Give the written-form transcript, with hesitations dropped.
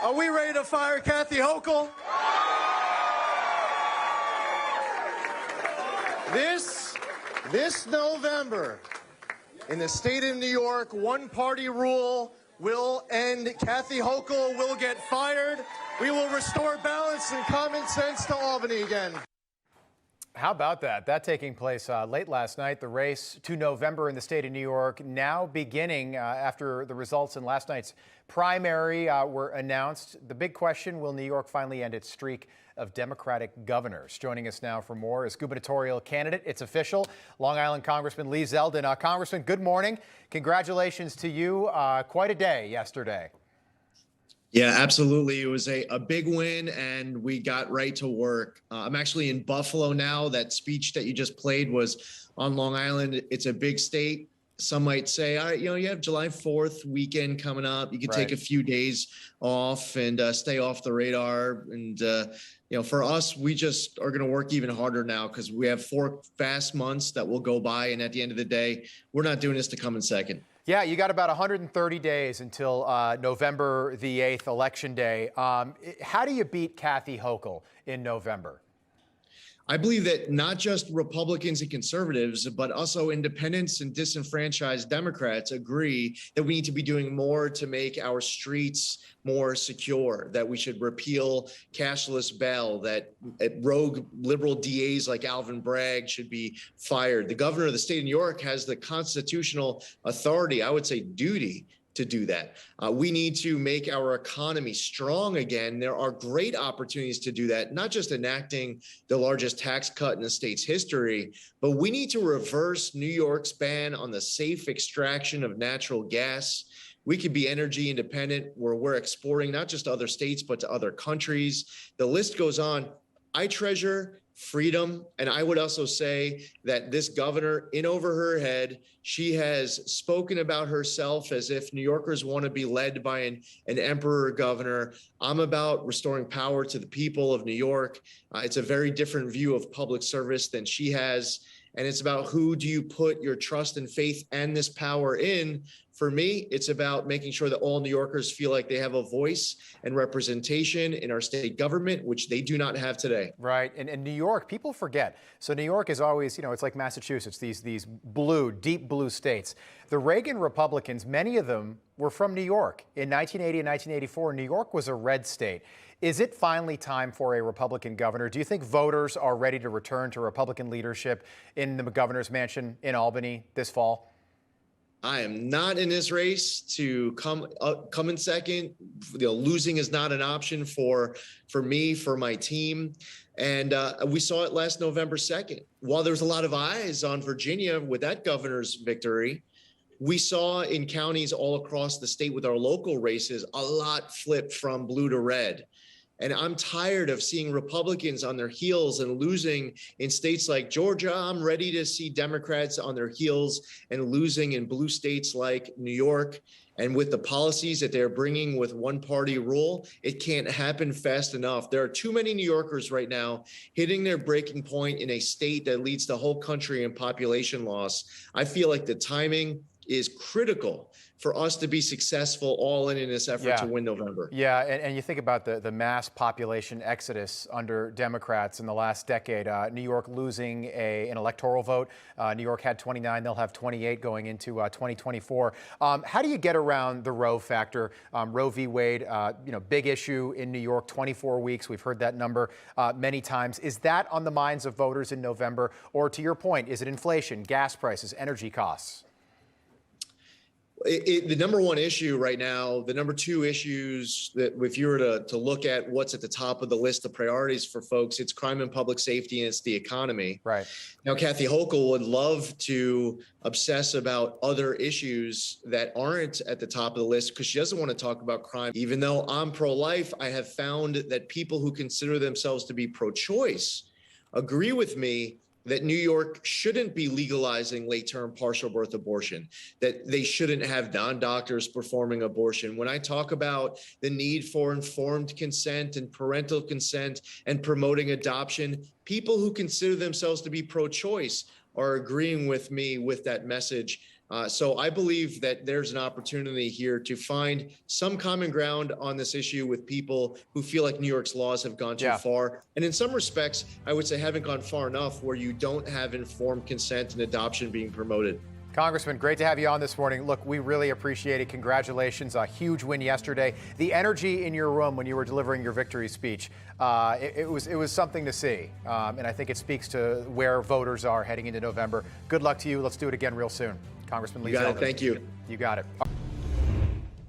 Are we ready to fire Kathy Hochul? This November, in the state of New York, one-party rule will end. Kathy Hochul will get fired. We will restore balance and common sense to Albany again. How about that? That taking place late last night. The race to November in the state of New York now beginning after the results in last night's primary were announced. The big question, will New York finally end its streak of Democratic governors? Joining us now for more is gubernatorial candidate. It's official. Long Island Congressman Lee Zeldin. Congressman, good morning. Congratulations to you. Quite a day yesterday. Yeah, absolutely. It was a big win, and we got right to work. I'm actually in Buffalo now. That speech that you just played was on Long Island. It's a big state. Some might say, all right, you have July 4th weekend coming up. You can take a few days off and stay off the radar. And, for us, we just are going to work even harder now because we have 4 fast months that will go by. And at the end of the day, we're not doing this to come in second. Yeah, you got about 130 days until November the 8th, Election Day. How do you beat Kathy Hochul in November? I believe that not just Republicans and conservatives, but also independents and disenfranchised Democrats agree that we need to be doing more to make our streets more secure, that we should repeal cashless bail, that rogue liberal DAs like Alvin Bragg should be fired. The governor of the state of New York has the constitutional authority, I would say duty, to do that. We need to make our economy strong again. There are great opportunities to do that, not just enacting the largest tax cut in the state's history, but we need to reverse New York's ban on the safe extraction of natural gas. We could be energy independent, where we're exporting not just to other states, but to other countries. The list goes on. I treasure freedom. And I would also say that this governor, in over her head, she has spoken about herself as if New Yorkers want to be led by an emperor governor. I'm about restoring power to the people of New York. It's a very different view of public service than she has. And it's about who do you put your trust and faith and this power in. For me, it's about making sure that all New Yorkers feel like they have a voice and representation in our state government, which they do not have today. Right. And New York, people forget. So New York is always, it's like Massachusetts, these blue, deep blue states. The Reagan Republicans, many of them were from New York. In 1980 and 1984, New York was a red state. Is it finally time for a Republican governor? Do you think voters are ready to return to Republican leadership in the governor's mansion in Albany this fall? I am not in this race to come in second. Losing is not an option for me, for my team. And we saw it last November 2nd. While there's a lot of eyes on Virginia with that governor's victory, we saw in counties all across the state with our local races, a lot flipped from blue to red. And I'm tired of seeing Republicans on their heels and losing in states like Georgia. I'm ready to see Democrats on their heels and losing in blue states like New York. And with the policies that they're bringing with one-party rule, it can't happen fast enough. There are too many New Yorkers right now hitting their breaking point in a state that leads the whole country in population loss. I feel like the timing is critical for us to be successful all in this effort to win November. Yeah, and you think about the mass population exodus under Democrats in the last decade. New York losing an electoral vote. New York had 29, they'll have 28 going into 2024. How do you get around the Roe factor? Roe v. Wade, big issue in New York, 24 weeks. We've heard that number many times. Is that on the minds of voters in November? Or to your point, is it inflation, gas prices, energy costs? The number one issue right now, the number two issues that if you were to look at what's at the top of the list of priorities for folks, it's crime and public safety and it's the economy. Right. Now, Kathy Hochul would love to obsess about other issues that aren't at the top of the list because she doesn't want to talk about crime. Even though I'm pro-life, I have found that people who consider themselves to be pro-choice agree with me that New York shouldn't be legalizing late-term partial birth abortion, that they shouldn't have non-doctors performing abortion. When I talk about the need for informed consent and parental consent and promoting adoption, people who consider themselves to be pro-choice are agreeing with me with that message. So I believe that there's an opportunity here to find some common ground on this issue with people who feel like New York's laws have gone too far. And in some respects, I would say haven't gone far enough where you don't have informed consent and adoption being promoted. Congressman, great to have you on this morning. Look, we really appreciate it. Congratulations. A huge win yesterday. The energy in your room when you were delivering your victory speech, it was something to see. And I think it speaks to where voters are heading into November. Good luck to you. Let's do it again real soon. Congressman Lee Zeldin. Thank you. You got it.